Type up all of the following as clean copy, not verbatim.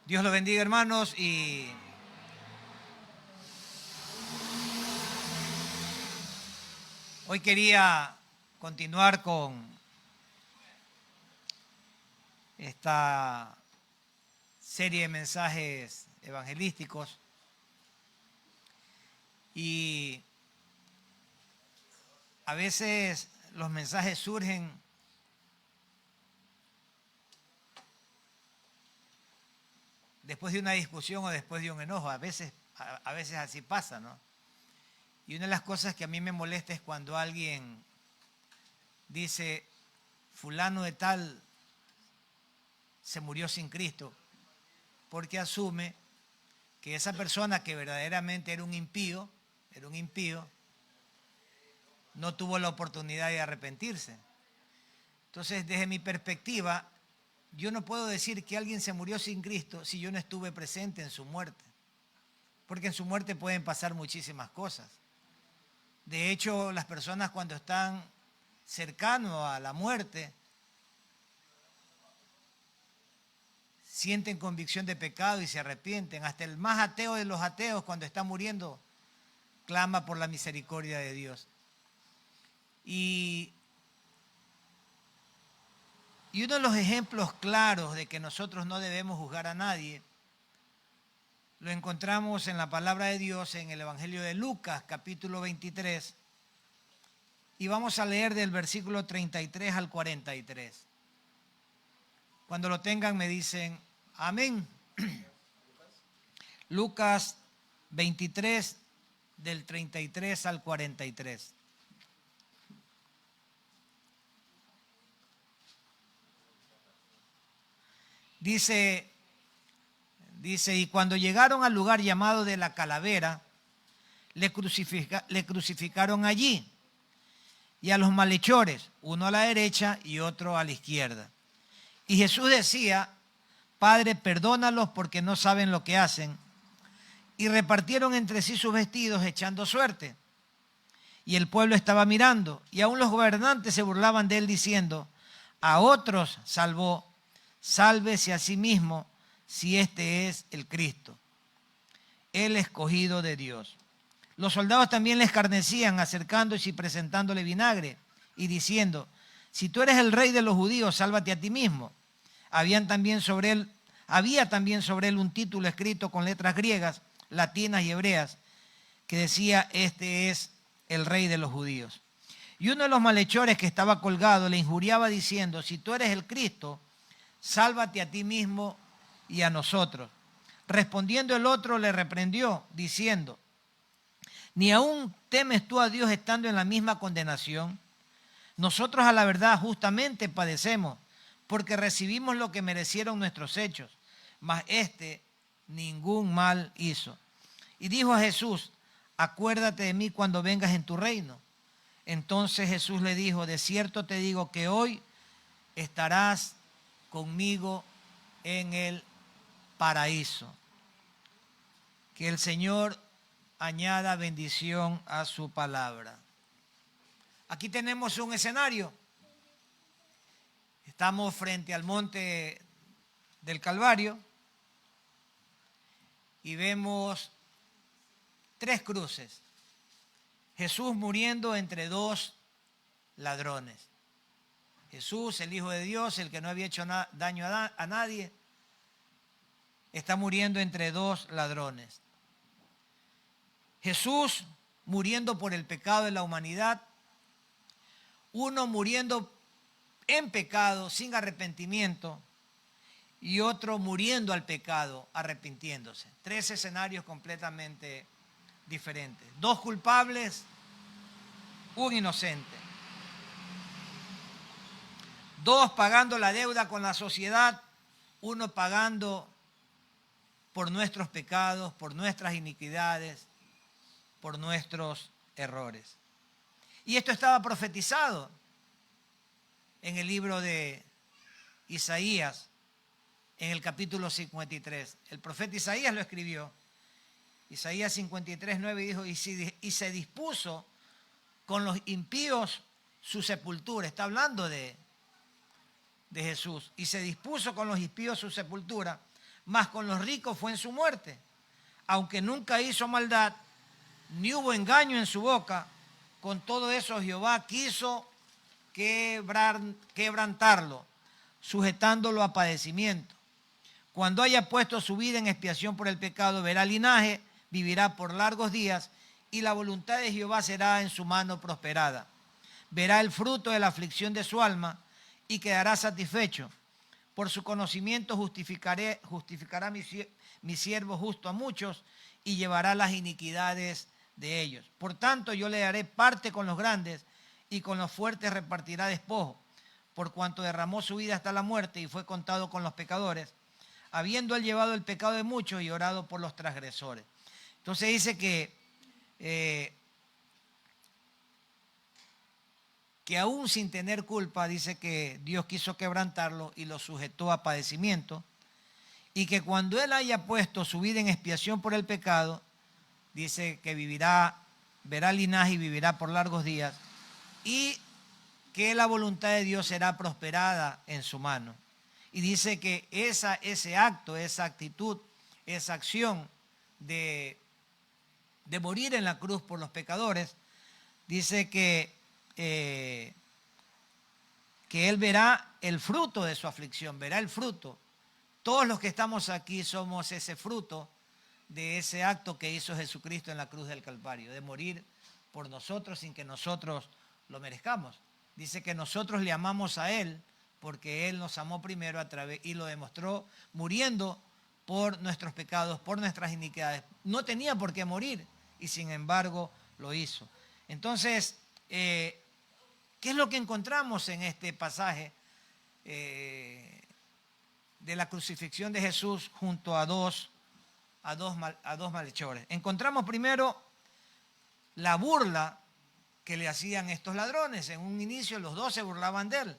Dios los bendiga, hermanos, y hoy quería continuar con esta serie de mensajes evangelísticos y a veces los mensajes surgen después de una discusión o después de un enojo. A veces así pasa, ¿no? Y una de las cosas que a mí me molesta es cuando alguien dice, fulano de tal se murió sin Cristo, porque asume que esa persona que verdaderamente era un impío, no tuvo la oportunidad de arrepentirse. Entonces, desde mi perspectiva, yo no puedo decir que alguien se murió sin Cristo si yo no estuve presente en su muerte, porque en su muerte pueden pasar muchísimas cosas. De hecho, las personas cuando están cercanos a la muerte sienten convicción de pecado y se arrepienten. Hasta el más ateo de los ateos, cuando está muriendo, clama por la misericordia de Dios. Y uno de los ejemplos claros de que nosotros no debemos juzgar a nadie, lo encontramos en la palabra de Dios en el Evangelio de Lucas, capítulo 23, y vamos a leer del versículo 33 al 43. Cuando lo tengan me dicen, amén. Lucas 23, del 33 al 43. Dice, y cuando llegaron al lugar llamado de la Calavera, le crucificaron allí, y a los malhechores, uno a la derecha y otro a la izquierda. Y Jesús decía, Padre, perdónalos porque no saben lo que hacen. Y repartieron entre sí sus vestidos echando suerte. Y el pueblo estaba mirando, y aún los gobernantes se burlaban de él diciendo, a otros salvó, sálvese a sí mismo si este es el Cristo, el escogido de Dios. Los soldados también le escarnecían, acercándose y presentándole vinagre y diciendo, si tú eres el rey de los judíos, sálvate a ti mismo. Había también sobre él un título escrito con letras griegas, latinas y hebreas, que decía, este es el rey de los judíos. Y uno de los malhechores que estaba colgado le injuriaba diciendo, si tú eres el Cristo, sálvate a ti mismo y a nosotros. Respondiendo el otro le reprendió, diciendo, ¿ni aún temes tú a Dios estando en la misma condenación? Nosotros a la verdad justamente padecemos, porque recibimos lo que merecieron nuestros hechos, mas éste ningún mal hizo. Y dijo a Jesús, acuérdate de mí cuando vengas en tu reino. Entonces Jesús le dijo, de cierto te digo que hoy estarás conmigo en el paraíso. Que el Señor añada bendición a su palabra. Aquí tenemos un escenario. Estamos frente al monte del Calvario y vemos 3 cruces. Jesús muriendo entre 2 ladrones. Jesús, el Hijo de Dios, el que no había hecho daño a nadie, está muriendo entre 2 ladrones. Jesús muriendo por el pecado de la humanidad, uno muriendo en pecado sin arrepentimiento y otro muriendo al pecado arrepintiéndose. 3 escenarios completamente diferentes. 2 culpables, un inocente. 2 pagando la deuda con la sociedad, uno pagando por nuestros pecados, por nuestras iniquidades, por nuestros errores. Y esto estaba profetizado en el libro de Isaías, en el capítulo 53. El profeta Isaías lo escribió. Isaías 53, 9 dijo, y se dispuso con los impíos su sepultura. Está hablando de Jesús. Y se dispuso con los impíos su sepultura, mas con los ricos fue en su muerte. Aunque nunca hizo maldad, ni hubo engaño en su boca, con todo eso Jehová quiso quebrantarlo, sujetándolo a padecimiento. Cuando haya puesto su vida en expiación por el pecado, verá linaje, vivirá por largos días, y la voluntad de Jehová será en su mano prosperada. Verá el fruto de la aflicción de su alma y quedará satisfecho. Por su conocimiento justificará mi siervo justo a muchos y llevará las iniquidades de ellos. Por tanto, yo le daré parte con los grandes y con los fuertes repartirá despojo, por cuanto derramó su vida hasta la muerte y fue contado con los pecadores, habiendo él llevado el pecado de muchos y orado por los transgresores. Entonces dice que aún sin tener culpa, dice que Dios quiso quebrantarlo y lo sujetó a padecimiento, y que cuando él haya puesto su vida en expiación por el pecado, dice que verá linaje y vivirá por largos días, y que la voluntad de Dios será prosperada en su mano. Y dice que ese acto, esa actitud, esa acción de morir en la cruz por los pecadores, dice que él verá el fruto de su aflicción, verá el fruto. Todos los que estamos aquí somos ese fruto de ese acto que hizo Jesucristo en la cruz del Calvario, de morir por nosotros sin que nosotros lo merezcamos. Dice que nosotros le amamos a Él porque Él nos amó primero y lo demostró muriendo por nuestros pecados, por nuestras iniquidades. No tenía por qué morir y sin embargo lo hizo. Entonces, ¿qué es lo que encontramos en este pasaje de la crucifixión de Jesús junto a dos malhechores? Encontramos primero la burla que le hacían estos ladrones. En un inicio los dos se burlaban de él.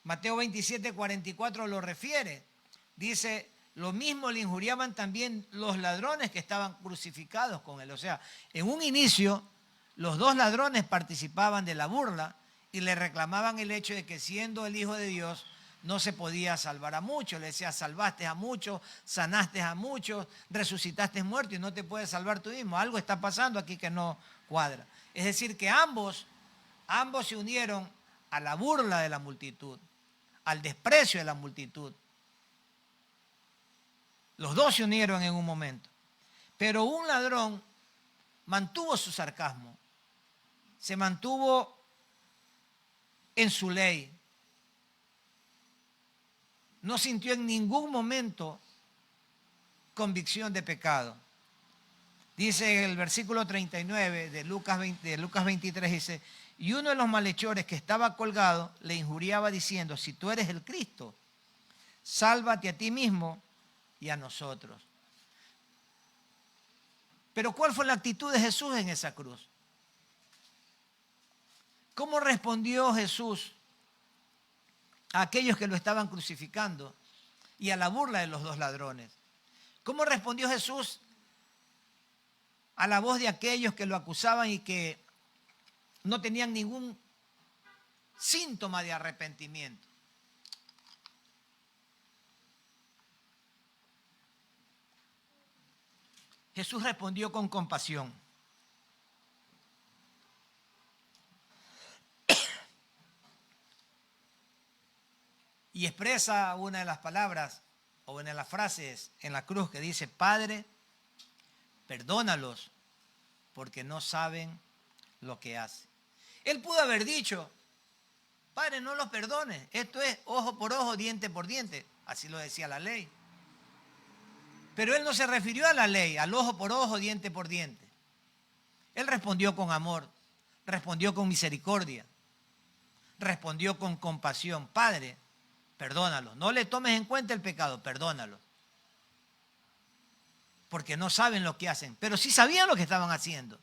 Mateo 27, 44 lo refiere. Dice, lo mismo le injuriaban también los ladrones que estaban crucificados con él. O sea, en un inicio los dos ladrones participaban de la burla y le reclamaban el hecho de que siendo el Hijo de Dios no se podía salvar a muchos. Le decía, salvaste a muchos, sanaste a muchos, resucitaste muertos y no te puedes salvar tú mismo. Algo está pasando aquí que no cuadra. Es decir, que ambos se unieron a la burla de la multitud, al desprecio de la multitud. Los dos se unieron en un momento. Pero un ladrón mantuvo su sarcasmo, se mantuvo en su ley. No sintió en ningún momento convicción de pecado. Dice el versículo 39 de Lucas 23, dice, y uno de los malhechores que estaba colgado le injuriaba diciendo, si tú eres el Cristo, sálvate a ti mismo y a nosotros. Pero ¿cuál fue la actitud de Jesús en esa cruz? ¿Cómo respondió Jesús a aquellos que lo estaban crucificando y a la burla de los dos ladrones? ¿Cómo respondió Jesús a la voz de aquellos que lo acusaban y que no tenían ningún síntoma de arrepentimiento? Jesús respondió con compasión. Y expresa una de las palabras o una de las frases en la cruz que dice, Padre, perdónalos porque no saben lo que hacen. Él pudo haber dicho, Padre, no los perdones. Esto es ojo por ojo, diente por diente. Así lo decía la ley. Pero él no se refirió a la ley, al ojo por ojo, diente por diente. Él respondió con amor, respondió con misericordia, respondió con compasión. Padre, perdónalos. No le tomes en cuenta el pecado, perdónalos. Porque no saben lo que hacen, pero sí sabían lo que estaban haciendo.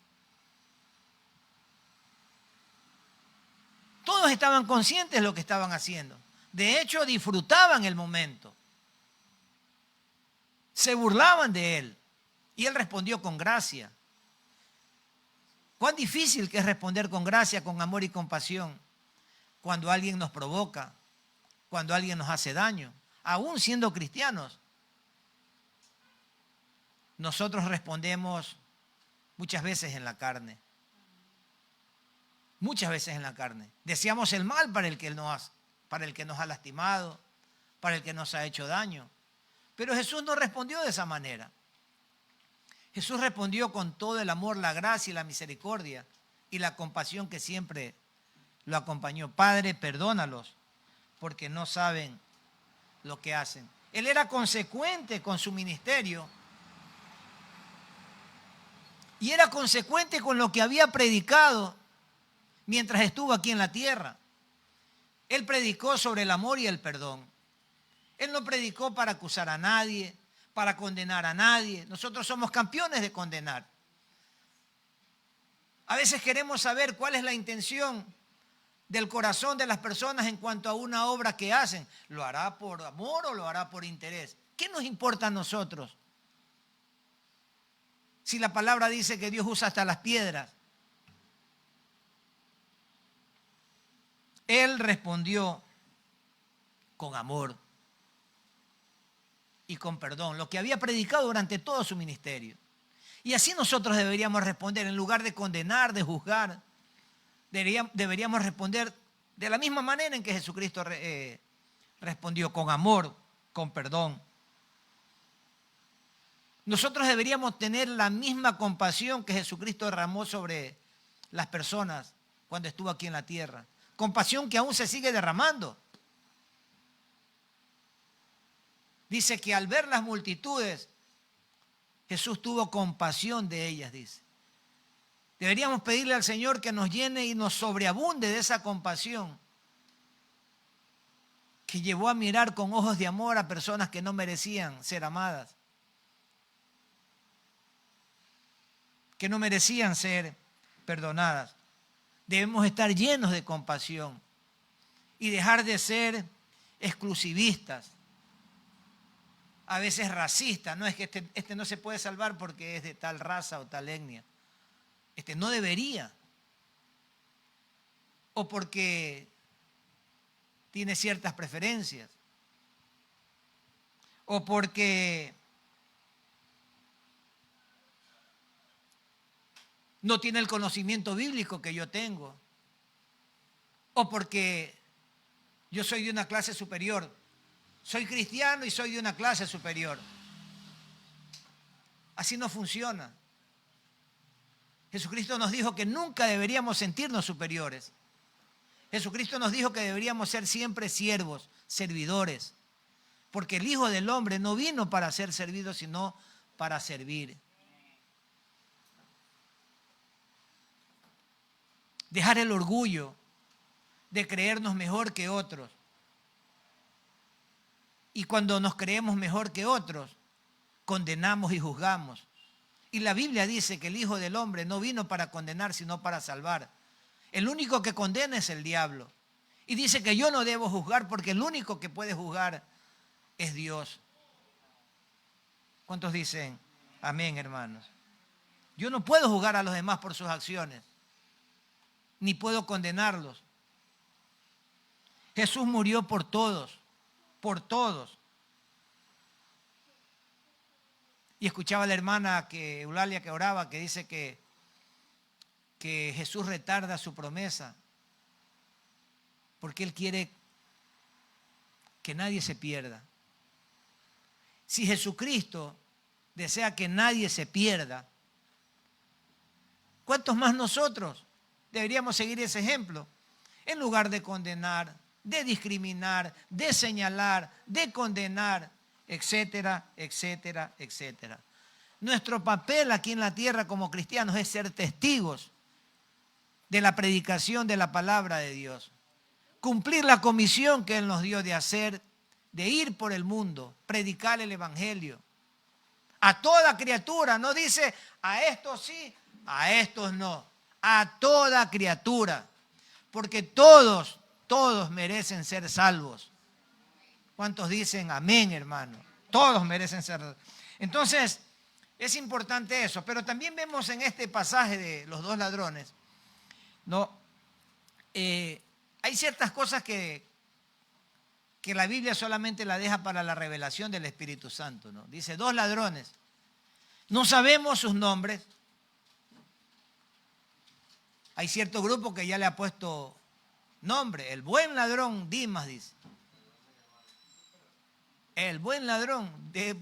Todos estaban conscientes de lo que estaban haciendo. De hecho, disfrutaban el momento. Se burlaban de él. Y él respondió con gracia. Cuán difícil que es responder con gracia, con amor y compasión cuando alguien nos provoca, cuando alguien nos hace daño, aún siendo cristianos. nosotros respondemos muchas veces en la carne. Muchas veces en la carne. Deseamos el mal para el que nos ha lastimado, para el que nos ha hecho daño. Pero Jesús no respondió de esa manera. Jesús respondió con todo el amor, la gracia y la misericordia y la compasión que siempre lo acompañó. Padre, perdónalos, porque no saben lo que hacen. Él era consecuente con su ministerio y era consecuente con lo que había predicado mientras estuvo aquí en la tierra. Él predicó sobre el amor y el perdón. Él no predicó para acusar a nadie, para condenar a nadie. Nosotros somos campeones de condenar. A veces queremos saber cuál es la intención del corazón de las personas en cuanto a una obra que hacen. ¿Lo hará por amor o lo hará por interés? ¿Qué nos importa a nosotros? Si la palabra dice que Dios usa hasta las piedras. Él respondió con amor y con perdón, lo que había predicado durante todo su ministerio. Y así nosotros deberíamos responder, en lugar de condenar, de juzgar, deberíamos responder de la misma manera en que Jesucristo respondió, con amor, con perdón. Nosotros deberíamos tener la misma compasión que Jesucristo derramó sobre las personas cuando estuvo aquí en la tierra. Compasión que aún se sigue derramando. Dice que al ver las multitudes, Jesús tuvo compasión de ellas, dice. Deberíamos pedirle al Señor que nos llene y nos sobreabunde de esa compasión que llevó a mirar con ojos de amor a personas que no merecían ser amadas, que no merecían ser perdonadas. Debemos estar llenos de compasión y dejar de ser exclusivistas, a veces racistas. No es que este no se puede salvar porque es de tal raza o tal etnia. No debería. O porque tiene ciertas preferencias. O porque no tiene el conocimiento bíblico que yo tengo. O porque yo soy de una clase superior. Soy cristiano y soy de una clase superior. Así no funciona. Jesucristo nos dijo que nunca deberíamos sentirnos superiores. Jesucristo nos dijo que deberíamos ser siempre siervos, servidores. Porque el Hijo del Hombre no vino para ser servido, sino para servir. Dejar el orgullo de creernos mejor que otros. Y cuando nos creemos mejor que otros, condenamos y juzgamos. Y la Biblia dice que el Hijo del Hombre no vino para condenar, sino para salvar. El único que condena es el diablo. Y dice que yo no debo juzgar porque el único que puede juzgar es Dios. ¿Cuántos dicen amén, hermanos? Yo no puedo juzgar a los demás por sus acciones, ni puedo condenarlos. Jesús murió por todos. Por todos. Y escuchaba a la hermana Eulalia que oraba, que dice que Jesús retarda su promesa porque Él quiere que nadie se pierda. Si Jesucristo desea que nadie se pierda, ¿cuántos más nosotros deberíamos seguir ese ejemplo? En lugar de condenar, de discriminar, de señalar, de condenar, etcétera, etcétera, etcétera. Nuestro papel aquí en la tierra como cristianos es ser testigos de la predicación de la palabra de Dios. Cumplir la comisión que Él nos dio de hacer, de ir por el mundo, predicar el evangelio. A toda criatura, no dice a estos sí, a estos no. A toda criatura. Porque todos merecen ser salvos. ¿Cuántos dicen amén, hermano? Todos merecen ser salvos. Entonces, es importante eso. Pero también vemos en este pasaje de los dos ladrones, ¿no? Hay ciertas cosas que la Biblia solamente la deja para la revelación del Espíritu Santo, ¿no? Dice, dos ladrones No sabemos sus nombres. Hay cierto grupo que ya le ha puesto nombre. El buen ladrón, Dimas dice. El buen ladrón, de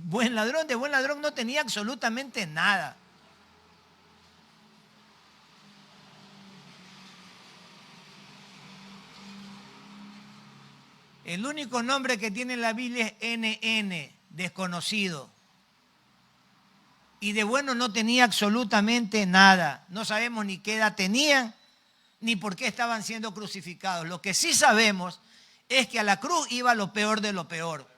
buen ladrón no tenía absolutamente nada. El único nombre que tiene la Biblia es NN, desconocido. Y de bueno no tenía absolutamente nada. No sabemos ni qué edad tenían, ni por qué estaban siendo crucificados. Lo que sí sabemos es que a la cruz iba lo peor de lo peor.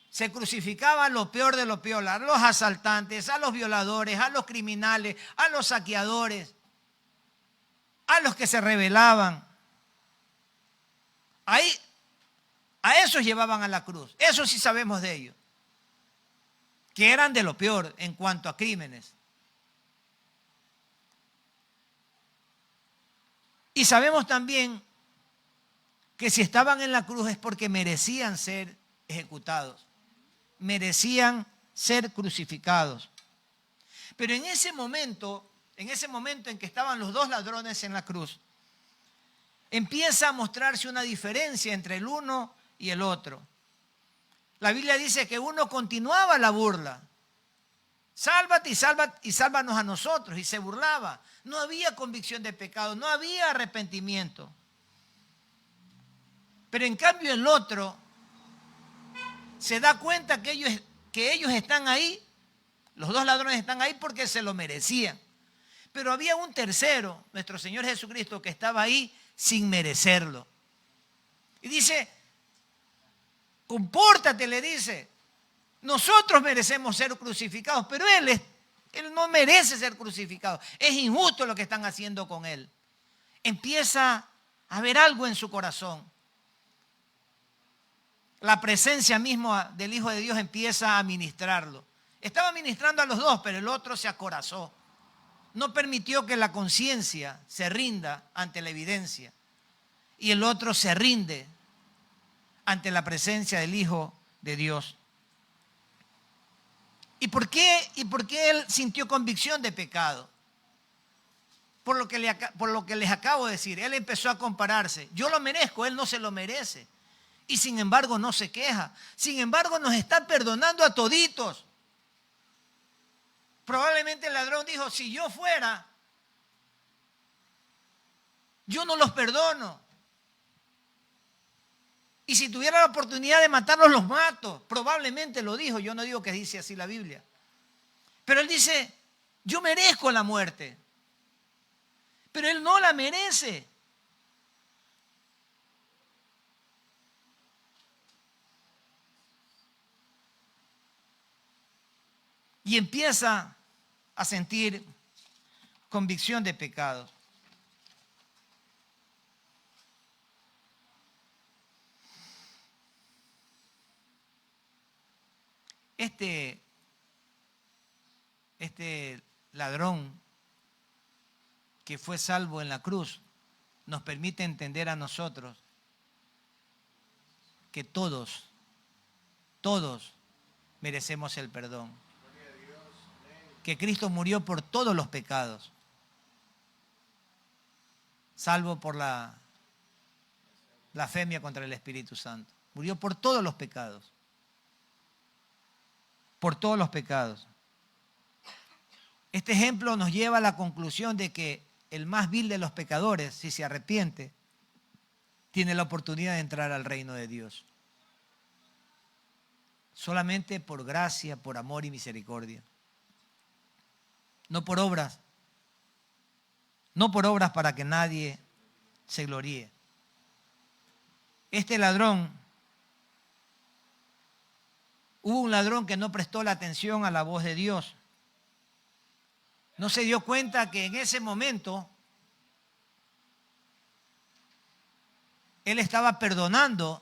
Se crucificaba lo peor de lo peor, a los asaltantes, a los violadores, a los criminales, a los saqueadores, a los que se rebelaban. Ahí, a esos llevaban a la cruz. Eso sí sabemos de ellos, que eran de lo peor en cuanto a crímenes. Y sabemos también que si estaban en la cruz es porque merecían ser ejecutados, merecían ser crucificados. Pero en ese momento en que estaban los dos ladrones en la cruz, empieza a mostrarse una diferencia entre el uno y el otro. La Biblia dice que uno continuaba la burla. Sálvate y sálvanos a nosotros. Y se burlaba. No había convicción de pecado, no había arrepentimiento. Pero en cambio el otro se da cuenta que ellos están ahí, los dos ladrones están ahí porque se lo merecían. Pero había un tercero, nuestro Señor Jesucristo, que estaba ahí sin merecerlo. Y dice, compórtate, le dice. Nosotros merecemos ser crucificados, pero Él no merece ser crucificado. Es injusto lo que están haciendo con Él. Empieza a haber algo en su corazón. La presencia misma del Hijo de Dios empieza a ministrarlo. Estaba ministrando a los dos, pero el otro se acorazó. No permitió que la conciencia se rinda ante la evidencia. Y el otro se rinde ante la presencia del Hijo de Dios. ¿Y por qué él sintió convicción de pecado? Por lo que les acabo de decir. Él empezó a compararse. Yo lo merezco, él no se lo merece. Y sin embargo no se queja. Sin embargo nos está perdonando a toditos. Probablemente el ladrón dijo, si yo fuera, yo no los perdono. Y si tuviera la oportunidad de matarlos, los mato. Probablemente lo dijo, yo no digo que dice así la Biblia. Pero él dice, yo merezco la muerte. Pero él no la merece. Y empieza a sentir convicción de pecado. Este ladrón que fue salvo en la cruz nos permite entender a nosotros que todos merecemos el perdón. Que Cristo murió por todos los pecados, salvo por la blasfemia contra el Espíritu Santo. Murió por todos los pecados. Por todos los pecados. Este ejemplo nos lleva a la conclusión de que el más vil de los pecadores, si se arrepiente, tiene la oportunidad de entrar al reino de Dios. Solamente por gracia, por amor y misericordia. No por obras. No por obras para que nadie se gloríe. Este ladrón, hubo un ladrón que no prestó la atención a la voz de Dios. No se dio cuenta que en ese momento él estaba perdonando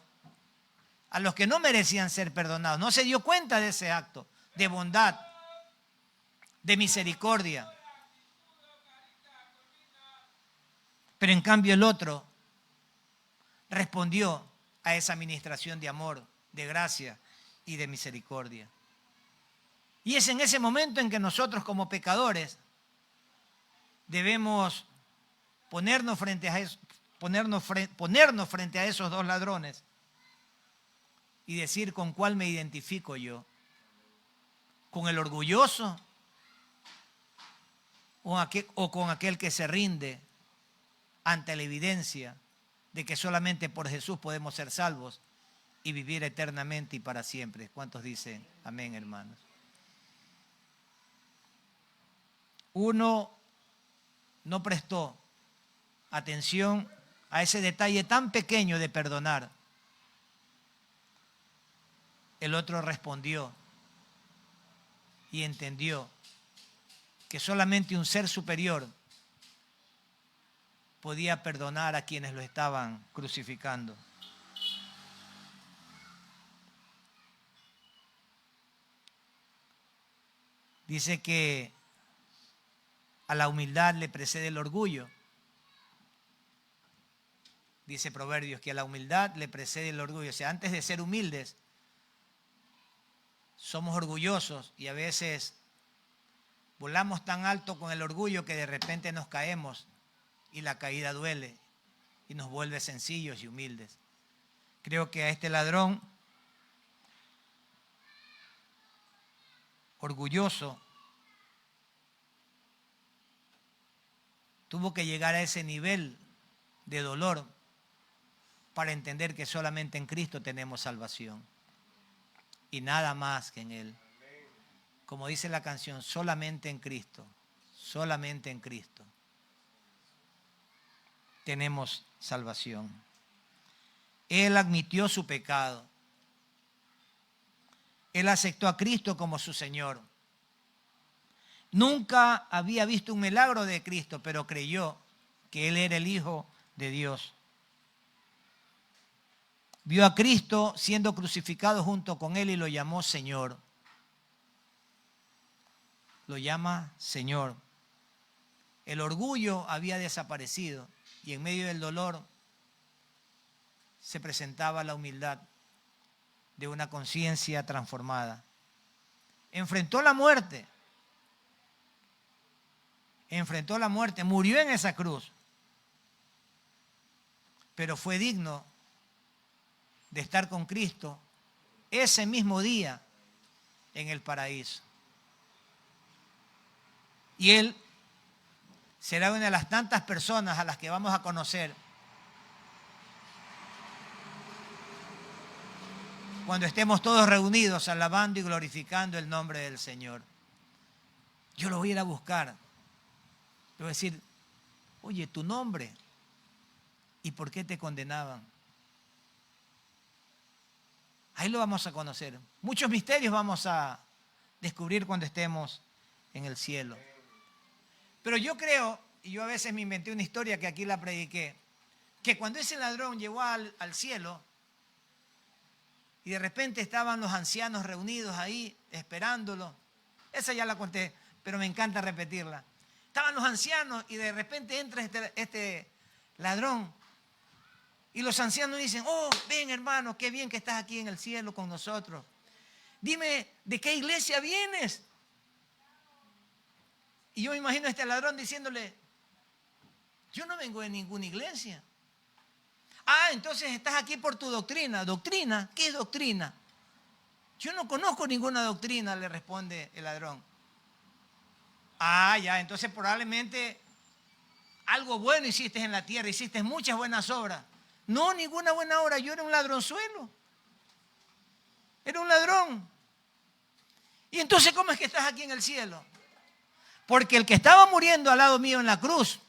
a los que no merecían ser perdonados. No se dio cuenta de ese acto de bondad, de misericordia. Pero en cambio el otro respondió a esa administración de amor, de gracia y de misericordia. Y es en ese momento en que nosotros como pecadores debemos ponernos frente a esos dos ladrones y decir con cuál me identifico yo. ¿Con el orgulloso o con aquel que se rinde ante la evidencia de que solamente por Jesús podemos ser salvos y vivir eternamente y para siempre? ¿Cuántos dicen amén, hermanos? Uno no prestó atención a ese detalle tan pequeño de perdonar. El otro respondió y entendió que solamente un ser superior podía perdonar a quienes lo estaban crucificando. Dice que a la humildad le precede el orgullo. Dice Proverbios que a la humildad le precede el orgullo. O sea, antes de ser humildes, somos orgullosos y a veces volamos tan alto con el orgullo que de repente nos caemos y la caída duele y nos vuelve sencillos y humildes. Creo que a este ladrón orgulloso tuvo que llegar a ese nivel de dolor para entender que solamente en Cristo tenemos salvación y nada más que en Él. Como dice la canción, solamente en Cristo tenemos salvación. Él admitió su pecado. Él aceptó a Cristo como su Señor. Nunca había visto un milagro de Cristo, pero creyó que Él era el Hijo de Dios. Vio a Cristo siendo crucificado junto con Él y lo llamó Señor. Lo llama Señor. El orgullo había desaparecido y en medio del dolor se presentaba la humildad de una conciencia transformada. Enfrentó la muerte. Murió en esa cruz, pero fue digno de estar con Cristo ese mismo día en el paraíso. Y Él será una de las tantas personas a las que vamos a conocer cuando estemos todos reunidos alabando y glorificando el nombre del Señor. Yo lo voy a ir a buscar. Le voy a decir, oye, tu nombre, ¿y por qué te condenaban? Ahí lo vamos a conocer. Muchos misterios vamos a descubrir cuando estemos en el cielo. Pero yo creo, y yo a veces me inventé una historia que aquí la prediqué, que cuando ese ladrón llegó al cielo y de repente estaban los ancianos reunidos ahí esperándolo, esa ya la conté, pero me encanta repetirla. Estaban los ancianos y de repente entra este ladrón y los ancianos dicen, oh, ven hermano, qué bien que estás aquí en el cielo con nosotros. Dime, ¿de qué iglesia vienes? Y yo me imagino a este ladrón diciéndole, yo no vengo de ninguna iglesia. Ah, entonces estás aquí por tu doctrina. ¿Doctrina? ¿Qué es doctrina? Yo no conozco ninguna doctrina, le responde el ladrón. Ah, ya, entonces probablemente algo bueno hiciste en la tierra, hiciste muchas buenas obras. No, ninguna buena obra, yo era un ladronzuelo. Era un ladrón. ¿Y entonces cómo es que estás aquí en el cielo? Porque el que estaba muriendo al lado mío en la cruz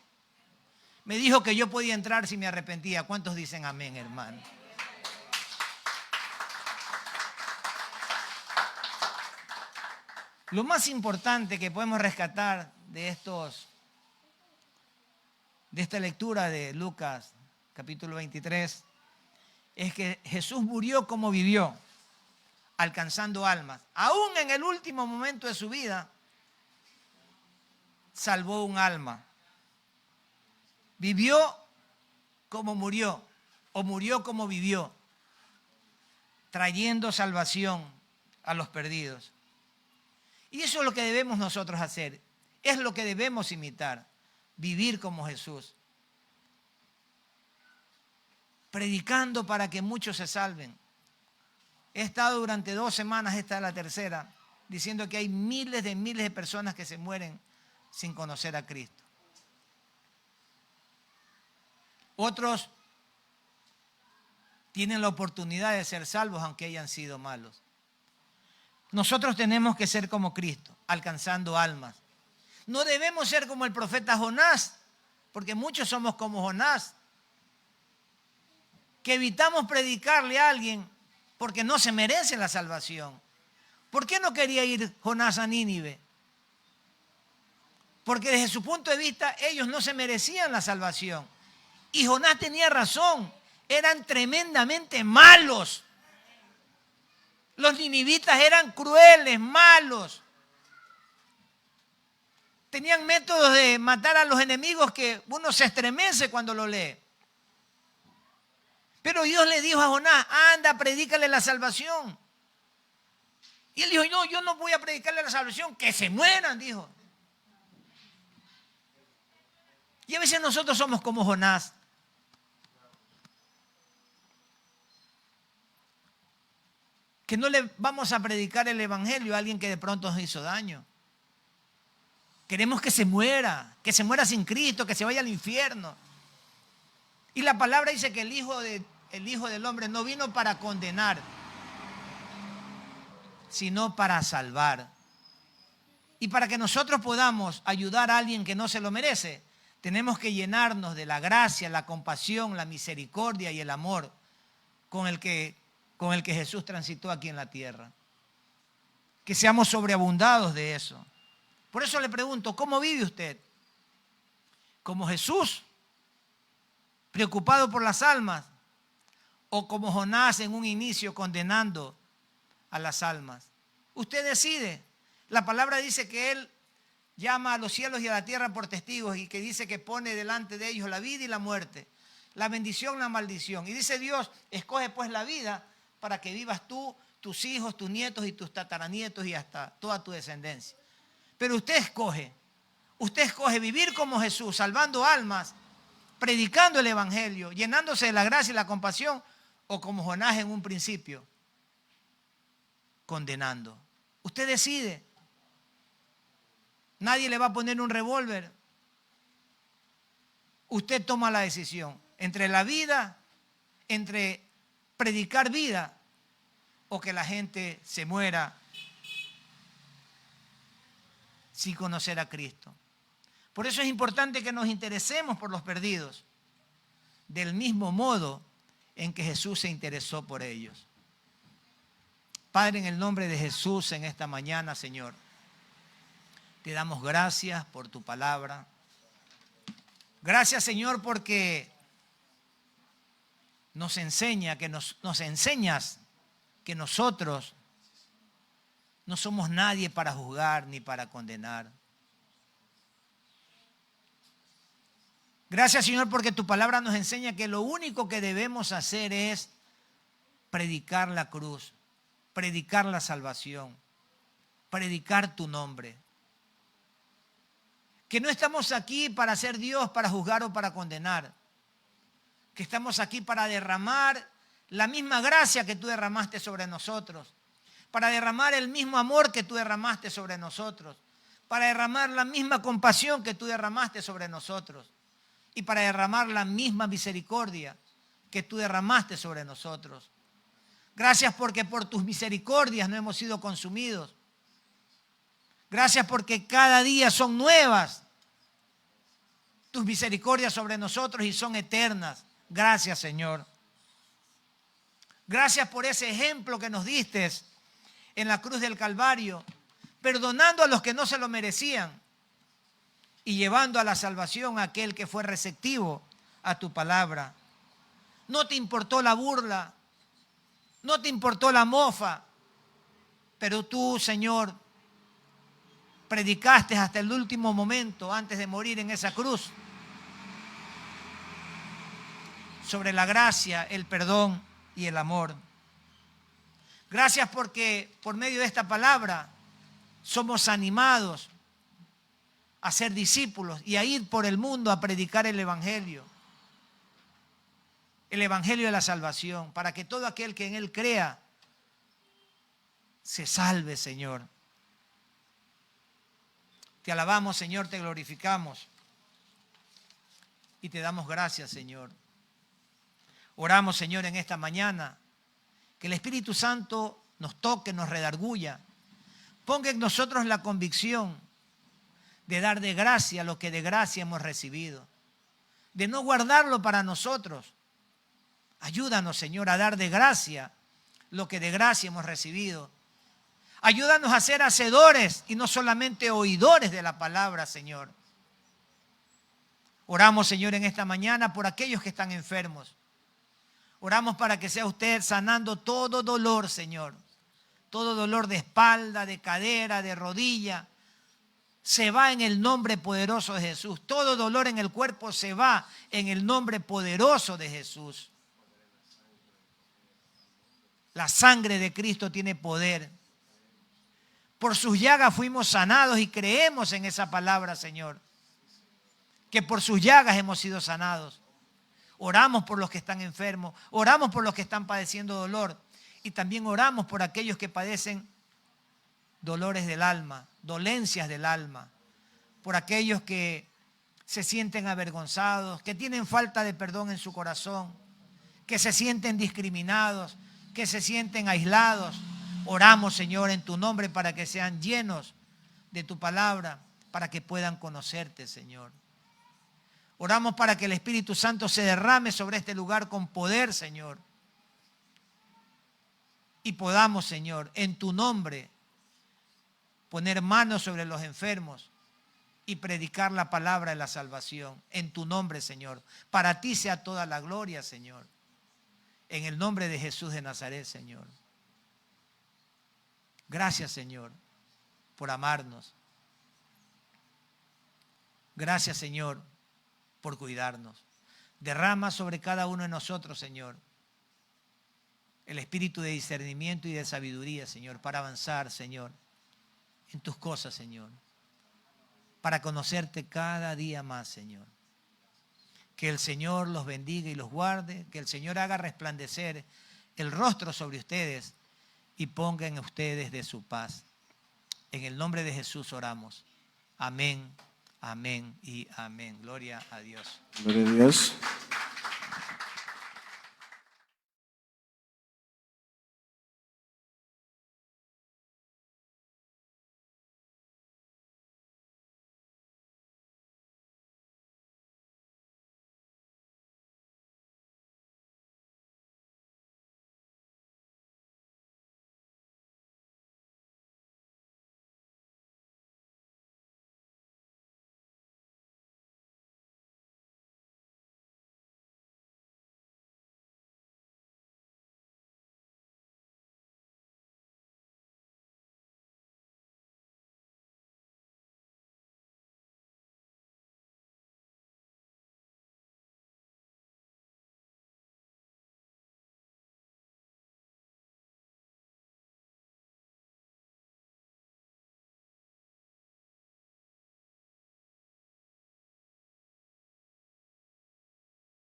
me dijo que yo podía entrar si me arrepentía. ¿Cuántos dicen amén, hermano? Lo más importante que podemos rescatar de esta lectura de Lucas, capítulo 23, es que Jesús murió como vivió, alcanzando almas. Aún en el último momento de su vida, salvó un alma. Vivió como murió, o murió como vivió, trayendo salvación a los perdidos. Y eso es lo que debemos nosotros hacer. Es lo que debemos imitar. Vivir como Jesús. Predicando para que muchos se salven. He estado durante 2 semanas, esta es la tercera, diciendo que hay miles de personas que se mueren sin conocer a Cristo. Otros tienen la oportunidad de ser salvos aunque hayan sido malos. Nosotros tenemos que ser como Cristo, alcanzando almas. No debemos ser como el profeta Jonás, porque muchos somos como Jonás, que evitamos predicarle a alguien porque no se merece la salvación. ¿Por qué no quería ir Jonás a Nínive? Porque desde su punto de vista ellos no se merecían la salvación. Y Jonás tenía razón, eran tremendamente malos. Los ninivitas eran crueles, malos. Tenían métodos de matar a los enemigos que uno se estremece cuando lo lee. Pero Dios le dijo a Jonás, anda, predícale la salvación. Y él dijo, no, yo no voy a predicarle la salvación, que se mueran, dijo. Y a veces nosotros somos como Jonás. Que no le vamos a predicar el evangelio a alguien que de pronto nos hizo daño. Queremos que se muera sin Cristo, que se vaya al infierno. Y la palabra dice que el Hijo del Hombre no vino para condenar, sino para salvar. Y para que nosotros podamos ayudar a alguien que no se lo merece, tenemos que llenarnos de la gracia, la compasión, la misericordia y el amor con el que Jesús transitó aquí en la tierra. Que seamos sobreabundados de eso. Por eso le pregunto, ¿cómo vive usted? ¿Como Jesús, preocupado por las almas? ¿O como Jonás en un inicio condenando a las almas? Usted decide. La palabra dice que Él llama a los cielos y a la tierra por testigos y que dice que pone delante de ellos la vida y la muerte, la bendición, la maldición. Y dice Dios, escoge pues la vida para que vivas tú, tus hijos, tus nietos y tus tataranietos y hasta toda tu descendencia. Pero usted escoge vivir como Jesús, salvando almas, predicando el evangelio, llenándose de la gracia y la compasión, o como Jonás en un principio, condenando. Usted decide. Nadie le va a poner un revólver. Usted toma la decisión entre la vida, entre predicar vida o que la gente se muera sin conocer a Cristo. Por eso es importante que nos interesemos por los perdidos, del mismo modo en que Jesús se interesó por ellos. Padre, en el nombre de Jesús en esta mañana, Señor, te damos gracias por tu palabra. Gracias, Señor, porque nos enseñas que nosotros no somos nadie para juzgar ni para condenar. Gracias, Señor, porque tu palabra nos enseña que lo único que debemos hacer es predicar la cruz, predicar la salvación, predicar tu nombre. Que no estamos aquí para ser Dios, para juzgar o para condenar. Que estamos aquí para derramar la misma gracia que tú derramaste sobre nosotros. Para derramar el mismo amor que tú derramaste sobre nosotros. Para derramar la misma compasión que tú derramaste sobre nosotros. Y para derramar la misma misericordia que tú derramaste sobre nosotros. Gracias porque por tus misericordias no hemos sido consumidos. Gracias porque cada día son nuevas tus misericordias sobre nosotros y son eternas. Gracias, Señor. Gracias por ese ejemplo que nos diste en la cruz del Calvario, perdonando a los que no se lo merecían y llevando a la salvación a aquel que fue receptivo a tu palabra. No te importó la burla, no te importó la mofa, pero tú, Señor, predicaste hasta el último momento antes de morir en esa cruz sobre la gracia, el perdón y el amor. Gracias porque por medio de esta palabra somos animados a ser discípulos y a ir por el mundo a predicar el Evangelio de la salvación, para que todo aquel que en Él crea se salve, Señor. Te alabamos, Señor, te glorificamos y te damos gracias, Señor. Oramos, Señor, en esta mañana, que el Espíritu Santo nos toque, nos redarguya, ponga en nosotros la convicción de dar de gracia lo que de gracia hemos recibido, de no guardarlo para nosotros. Ayúdanos, Señor, a dar de gracia lo que de gracia hemos recibido. Ayúdanos a ser hacedores y no solamente oidores de la palabra, Señor. Oramos, Señor, en esta mañana por aquellos que están enfermos. Oramos para que sea usted sanando todo dolor, Señor. Todo dolor de espalda, de cadera, de rodilla. Se va en el nombre poderoso de Jesús. Todo dolor en el cuerpo se va en el nombre poderoso de Jesús. La sangre de Cristo tiene poder. Por sus llagas fuimos sanados y creemos en esa palabra, Señor. Que por sus llagas hemos sido sanados. Oramos por los que están enfermos, oramos por los que están padeciendo dolor y también oramos por aquellos que padecen dolores del alma, dolencias del alma, por aquellos que se sienten avergonzados, que tienen falta de perdón en su corazón, que se sienten discriminados, que se sienten aislados. Oramos, Señor, en tu nombre para que sean llenos de tu palabra, para que puedan conocerte, Señor. Oramos para que el Espíritu Santo se derrame sobre este lugar con poder, Señor. Y podamos, Señor, en tu nombre, poner manos sobre los enfermos y predicar la palabra de la salvación. En tu nombre, Señor. Para ti sea toda la gloria, Señor. En el nombre de Jesús de Nazaret, Señor. Gracias, Señor, por amarnos. Gracias, Señor, por cuidarnos. Derrama sobre cada uno de nosotros, Señor, el espíritu de discernimiento y de sabiduría, Señor, para avanzar, Señor, en tus cosas, Señor, para conocerte cada día más, Señor. Que el Señor los bendiga y los guarde, que el Señor haga resplandecer el rostro sobre ustedes y ponga en ustedes de su paz. En el nombre de Jesús oramos. Amén, amén y amén. Gloria a Dios. Gloria a Dios.